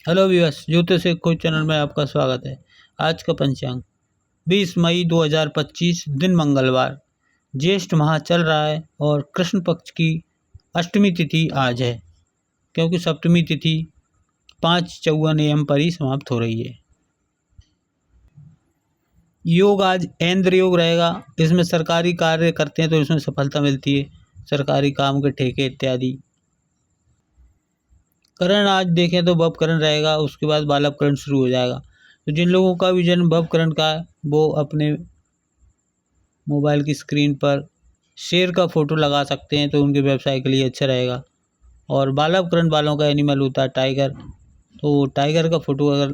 Hello viewers, ज्योतिष से खोज चैनल में आपका स्वागत है। आज का पंचांग 20 मई 2025 दिन मंगलवार, ज्येष्ठ माह चल रहा है और कृष्ण पक्ष की अष्टमी तिथि आज है, क्योंकि सप्तमी तिथि 5:54 AM पर ही समाप्त हो रही है। योग आज ऐंद्र योग रहेगा। इसमें सरकारी कार्य करते हैं तो इसमें सफलता मिलती है, सरकारी काम के ठेके इत्यादि। करण आज देखें तो भवकरण रहेगा, उसके बाद बालवकरण शुरू हो जाएगा। तो जिन लोगों का भी जन्म भवकरण का है वो अपने मोबाइल की स्क्रीन पर शेर का फोटो लगा सकते हैं, तो उनके व्यवसाय के लिए अच्छा रहेगा। और बालवकरण वालों का एनिमल होता है टाइगर, तो टाइगर का फोटो अगर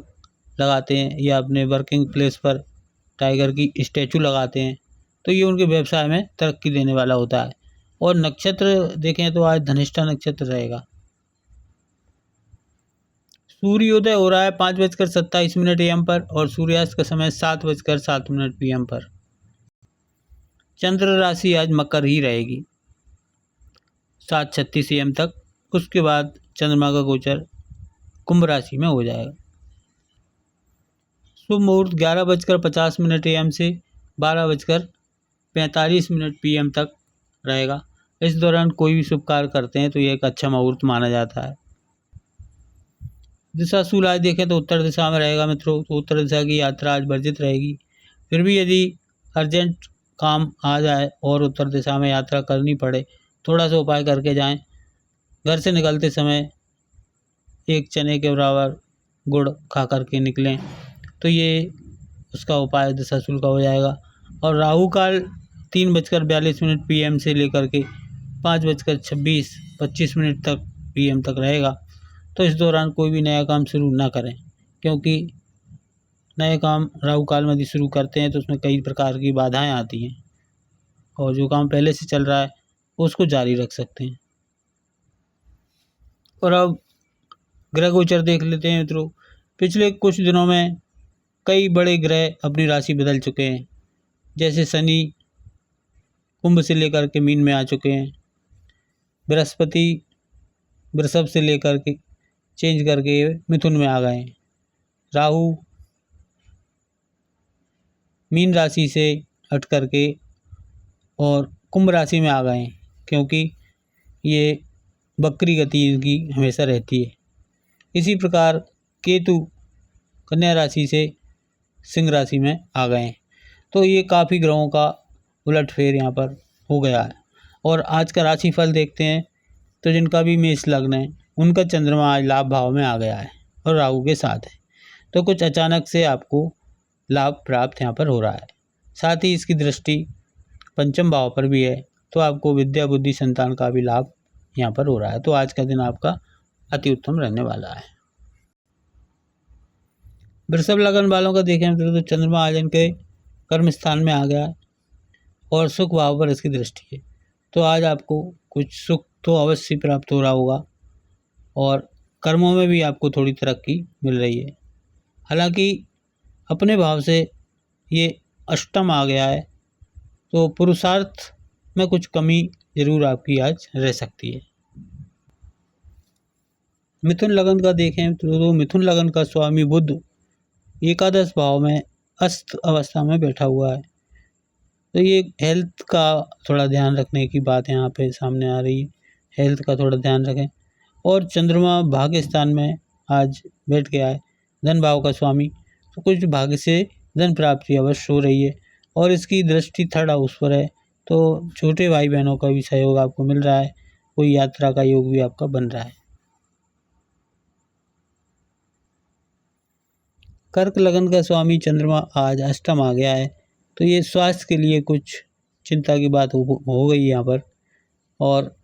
लगाते हैं या अपने वर्किंग प्लेस पर टाइगर की स्टैचू लगाते हैं तो ये उनके व्यवसाय में तरक्की देने वाला होता है। और नक्षत्र देखें तो आज धनिष्ठा नक्षत्र रहेगा। सूर्योदय हो रहा है 5:27 AM पर और सूर्यास्त का समय 7:07 PM पर। चंद्र राशि आज मकर ही रहेगी 7:36 AM तक। उसके बाद चंद्रमा का गोचर कुंभ राशि में हो जाएगा। शुभ मुहूर्त 11:50 AM से 12:45 PM तक रहेगा। इस दौरान कोई भी शुभ कार्य करते हैं तो यह एक अच्छा मुहूर्त माना जाता है। दिशा शूल आज देखें तो उत्तर दिशा में रहेगा मित्रों, तो उत्तर दिशा की यात्रा आज वर्जित रहेगी। फिर भी यदि अर्जेंट काम आ जाए और उत्तर दिशा में यात्रा करनी पड़े, थोड़ा सा उपाय करके जाएं। घर से निकलते समय एक चने के बराबर गुड़ खा करके निकलें, तो ये उसका उपाय दिशाशूल का हो जाएगा। और राहु काल 3:42 PM से लेकर के 5:26-25 तक PM तक रहेगा। तो इस दौरान कोई भी नया काम शुरू ना करें, क्योंकि नए काम राहु काल में यदि शुरू करते हैं तो उसमें कई प्रकार की बाधाएं आती हैं और जो काम पहले से चल रहा है उसको जारी रख सकते हैं। और अब ग्रह गोचर देख लेते हैं मित्रों। पिछले कुछ दिनों में कई बड़े ग्रह अपनी राशि बदल चुके हैं। जैसे शनि कुंभ से लेकर के मीन में आ चुके हैं, बृहस्पति वृषभ से लेकर के चेंज करके मिथुन में आ गए हैं, राहु मीन राशि से हट करके और कुंभ राशि में आ गए हैं, क्योंकि ये वक्री गति इनकी हमेशा रहती है। इसी प्रकार केतु कन्या राशि से सिंह राशि में आ गए हैं। तो ये काफ़ी ग्रहों का उलटफेर यहाँ पर हो गया है। और आज का राशिफल देखते हैं तो जिनका भी मेष लग्न है उनका चंद्रमा आज लाभ भाव में आ गया है और राहु के साथ है, तो कुछ अचानक से आपको लाभ प्राप्त यहाँ पर हो रहा है। साथ ही इसकी दृष्टि पंचम भाव पर भी है, तो आपको विद्या बुद्धि संतान का भी लाभ यहाँ पर हो रहा है। तो आज का दिन आपका अति उत्तम रहने वाला है। वृषभ लग्न वालों का देखें तो चंद्रमा आज इनके कर्म स्थान में आ गया है और सुख भाव पर इसकी दृष्टि है, तो आज आपको कुछ सुख तो अवश्य प्राप्त हो रहा होगा और कर्मों में भी आपको थोड़ी तरक्की मिल रही है। हालांकि अपने भाव से ये अष्टम आ गया है, तो पुरुषार्थ में कुछ कमी जरूर आपकी आज रह सकती है। मिथुन लगन का देखें तो मिथुन लगन का स्वामी बुध एकादश भाव में अस्त अवस्था में बैठा हुआ है, तो ये हेल्थ का थोड़ा ध्यान रखने की बात यहाँ पे सामने आ रही है। हेल्थ का थोड़ा ध्यान रखें। और चंद्रमा भाग्य स्थान में आज बैठ गया है, धन भाव का स्वामी, तो कुछ भाग्य से धन प्राप्ति अवश्य हो रही है और इसकी दृष्टि थर्ड हाउस पर है, तो छोटे भाई बहनों का भी सहयोग आपको मिल रहा है। कोई यात्रा का योग भी आपका बन रहा है। कर्क लगन का स्वामी चंद्रमा आज अष्टम आ गया है, तो ये स्वास्थ्य के लिए कुछ चिंता की बात हो गई यहाँ पर और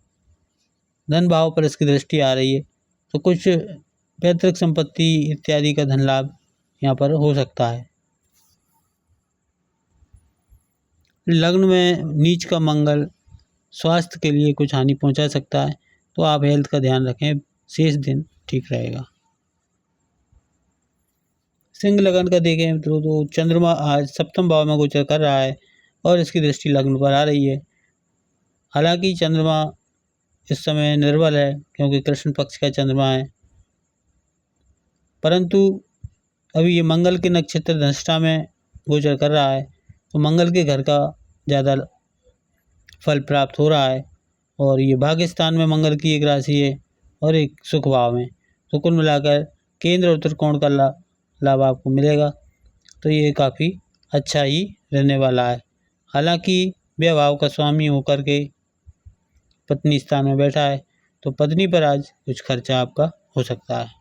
धन भाव पर इसकी दृष्टि आ रही है, तो कुछ पैतृक संपत्ति इत्यादि का धन लाभ यहाँ पर हो सकता है। लग्न में नीच का मंगल स्वास्थ्य के लिए कुछ हानि पहुँचा सकता है, तो आप हेल्थ का ध्यान रखें, शेष दिन ठीक रहेगा। सिंह लगन का देखें तो चंद्रमा आज सप्तम भाव में गोचर कर रहा है और इसकी दृष्टि लग्न पर आ रही है। हालांकि चंद्रमा इस समय निर्बल है, क्योंकि कृष्ण पक्ष का चंद्रमा है परंतु अभी ये मंगल के नक्षत्र धनिष्ठा में गोचर कर रहा है, तो मंगल के घर का ज़्यादा फल प्राप्त हो रहा है। और ये भाग्य स्थान में मंगल की एक राशि है और एक सुख भाव में, तो कुल मिलाकर केंद्र और त्रिकोण का लाभ आपको मिलेगा। तो ये काफ़ी अच्छा ही रहने वाला है। हालांकि व्यय भाव का स्वामी होकर के पत्नी स्थान में बैठा है, तो पत्नी पर आज कुछ खर्चा आपका हो सकता है।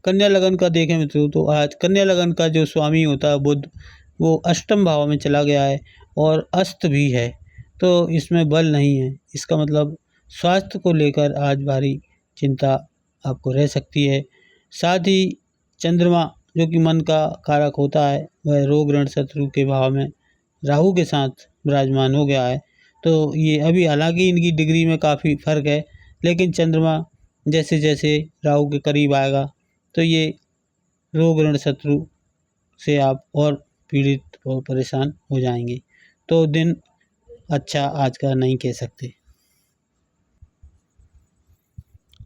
कन्या लगन का देखें मित्रों, तो आज कन्या लगन का जो स्वामी होता है बुध, वो अष्टम भाव में चला गया है और अस्त भी है, तो इसमें बल नहीं है। इसका मतलब स्वास्थ्य को लेकर आज भारी चिंता आपको रह सकती है। साथ ही चंद्रमा जो कि मन का कारक होता है, वह रोग ऋण शत्रु के भाव में राहु के साथ विराजमान हो गया है। तो ये अभी हालांकि इनकी डिग्री में काफ़ी फर्क है, लेकिन चंद्रमा जैसे जैसे राहु के करीब आएगा, तो ये रोग ऋण शत्रु से आप और पीड़ित और परेशान हो जाएंगे। तो दिन अच्छा आज का नहीं कह सकते।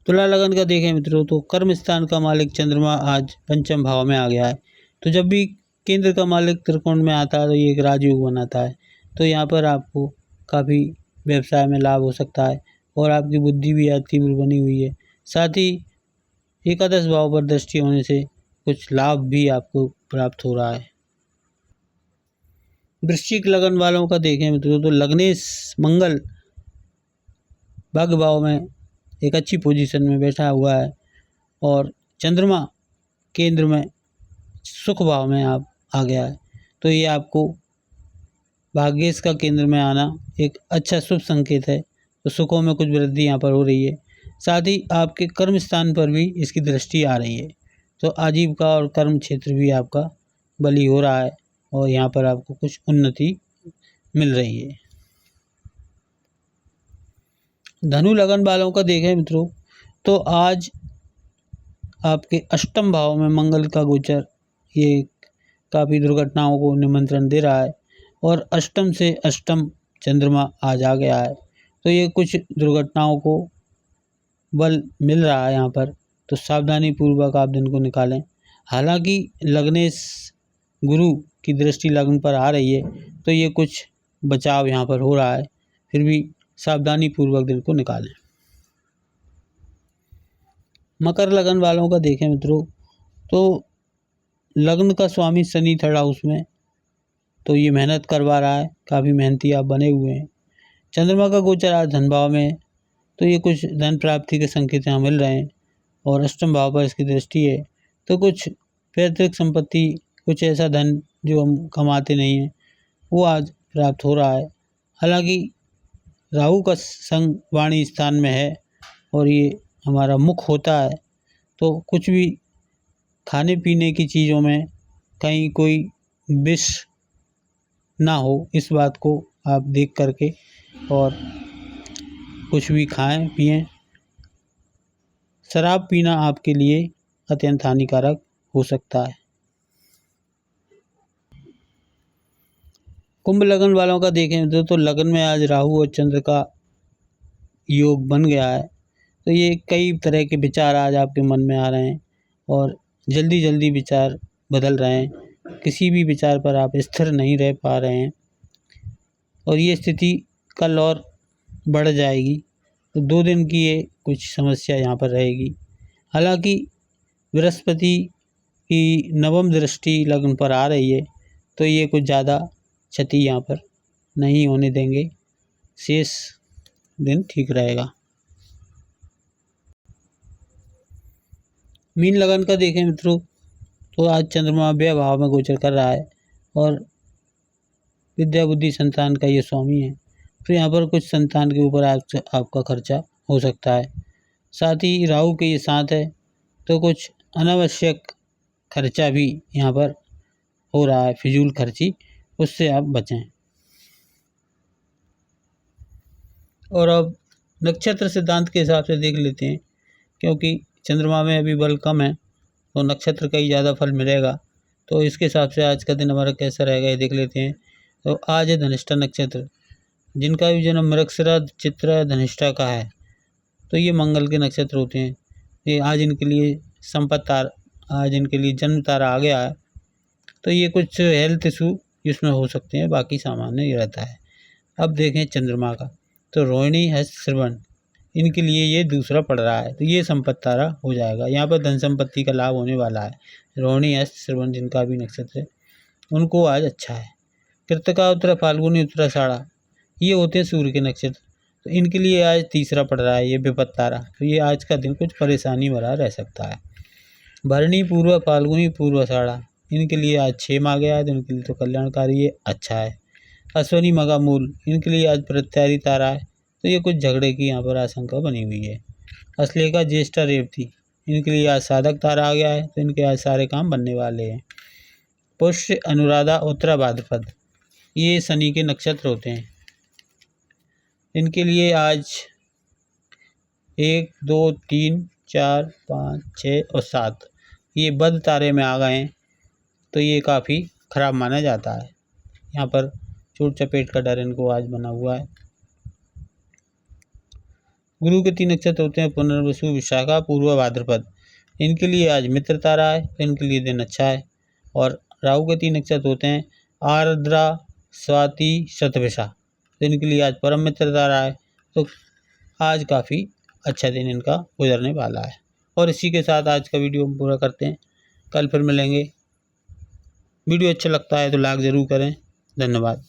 तुला लगन का देखें मित्रों, तो कर्म स्थान का मालिक चंद्रमा आज पंचम भाव में आ गया है। तो जब भी केंद्र का मालिक त्रिकोण में आता है, तो ये एक राजयोग बनाता है। तो यहाँ पर आपको काफ़ी व्यवसाय में लाभ हो सकता है और आपकी बुद्धि भी आज तीव्र बनी हुई है। साथ ही एकादश भाव पर दृष्टि होने से कुछ लाभ भी आपको प्राप्त हो रहा है। वृश्चिक लगन वालों का देखें मित्रों, तो लग्नेश मंगल भाग्य भाव में एक अच्छी पोजीशन में बैठा हुआ है और चंद्रमा केंद्र में सुख भाव में आप आ गया है। तो ये आपको भाग्येश का केंद्र में आना एक अच्छा शुभ संकेत है। तो सुखों में कुछ वृद्धि यहाँ पर हो रही है। साथ ही आपके कर्म स्थान पर भी इसकी दृष्टि आ रही है, तो आजीविका और कर्म क्षेत्र भी आपका बली हो रहा है और यहाँ पर आपको कुछ उन्नति मिल रही है। धनु लगन वालों का देखें मित्रों, तो आज आपके अष्टम भाव में मंगल का गोचर ये काफ़ी दुर्घटनाओं को निमंत्रण दे रहा है और अष्टम से अष्टम चंद्रमा आज आ गया है। तो ये कुछ दुर्घटनाओं को बल मिल रहा है यहाँ पर, तो सावधानी पूर्वक आप दिन को निकालें। हालांकि लग्नेश गुरु की दृष्टि लग्न पर आ रही है, तो ये कुछ बचाव यहाँ पर हो रहा है, फिर भी सावधानी पूर्वक दिन को निकालें। मकर लगन वालों का देखें मित्रों, तो लग्न का स्वामी शनि थर्ड हाउस में, तो ये मेहनत करवा रहा है, काफ़ी मेहनती आप बने हुए हैं। चंद्रमा का गोचर आज धन भाव में है, तो ये कुछ धन प्राप्ति के संकेत यहाँ मिल रहे हैं और अष्टम भाव पर इसकी दृष्टि है। तो कुछ पैतृक संपत्ति, कुछ ऐसा धन जो हम कमाते नहीं हैं, वो आज प्राप्त हो रहा है। हालांकि राहु का संग वाणी स्थान में है और ये हमारा मुख होता है, तो कुछ भी खाने पीने की चीज़ों में कहीं कोई विष ना हो, इस बात को आप देख करके और कुछ भी खाएं पिएं। शराब पीना आपके लिए अत्यंत हानिकारक हो सकता है। कुंभ लगन वालों का देखें तो लगन में आज राहु और चंद्र का योग बन गया है, तो ये कई तरह के विचार आज आपके मन में आ रहे हैं और जल्दी जल्दी विचार बदल रहे हैं। किसी भी विचार पर आप स्थिर नहीं रह पा रहे हैं और ये स्थिति कल और बढ़ जाएगी। तो 2 दिन की ये कुछ समस्या यहाँ पर रहेगी। हालांकि बृहस्पति की नवम दृष्टि लग्न पर आ रही है, तो ये कुछ ज़्यादा क्षति यहाँ पर नहीं होने देंगे, शेष दिन ठीक रहेगा। मीन लगन का देखें मित्रों, तो आज चंद्रमा व्यय भाव में गोचर कर रहा है और विद्या बुद्धि संतान का ये स्वामी है, तो यहाँ पर कुछ संतान के ऊपर आपका खर्चा हो सकता है। साथ ही राहु के ये साथ है, तो कुछ अनावश्यक खर्चा भी यहाँ पर हो रहा है, फिजूल खर्ची, उससे आप बचें। और अब नक्षत्र सिद्धांत के हिसाब से देख लेते हैं, क्योंकि चंद्रमा में अभी बल कम है, तो नक्षत्र का ही ज़्यादा फल मिलेगा। तो इसके हिसाब से आज का दिन हमारा कैसा रहेगा ये देख लेते हैं। तो आज है धनिष्ठा नक्षत्र, जिनका भी जन्म मृगशिरा चित्रा धनिष्ठा का है, तो ये मंगल के नक्षत्र होते हैं। ये आज इनके लिए संपत्ति तारा, आज इनके लिए जन्म तारा आ गया है, तो ये कुछ हेल्थ इशू इसमें हो सकते हैं, बाकी सामान्य ही रहता है। अब देखें चंद्रमा का, तो रोहिणी है श्रवण, इनके लिए ये दूसरा पड़ रहा है, तो ये संपत्ति तारा हो जाएगा। यहाँ पर धन संपत्ति का लाभ होने वाला है। रोहिणी है श्रवण जिनका भी नक्षत्र है उनको आज अच्छा है। कृतिका, उत्तरा फाल्गुनी, उत्तराषाढ़ा ये होते हैं सूर्य के नक्षत्र, तो इनके लिए आज तीसरा पड़ रहा है ये विपत्ति तारा, तो ये आज का दिन कुछ परेशानी भरा रह सकता है। भरणी, पूर्व फाल्गुनी, पूर्वाषाढ़ा इनके लिए आज 6 आ गया है, तो इनके लिए तो कल्याणकारी है, अच्छा है। अश्विनी, मघा, मूल इनके लिए आज प्रत्यारी तारा है, तो ये कुछ झगड़े की यहाँ पर आशंका बनी हुई है। अश्लेषा, ज्येष्ठा, रेवती इनके लिए आज साधक तारा आ गया है, तो इनके आज सारे काम बनने वाले हैं। पुष्य, अनुराधा, उत्तरा भाद्रपद ये शनि के नक्षत्र होते हैं, इनके लिए आज 1, 2, 3, 4, 5, 6 और 7 ये बद तारे में आ गए हैं, तो ये काफ़ी खराब माना जाता है। यहाँ पर चोट चपेट का डर इनको आज बना हुआ है। गुरु के 3 नक्षत्र होते हैं, पुनर्वसु, विशाखा, पूर्व भाद्रपद इनके लिए आज मित्र तारा है, तो इनके लिए दिन अच्छा है। और राहु के 3 नक्षत्र होते हैं, आर्द्रा, स्वाति, शतभिषा, तो इनके लिए आज परम मित्र तारा है, तो आज काफ़ी अच्छा दिन इनका गुजरने वाला है। और इसी के साथ आज का वीडियो हम पूरा करते हैं, कल फिर मिलेंगे। वीडियो अच्छा लगता है तो लाइक ज़रूर करें। धन्यवाद।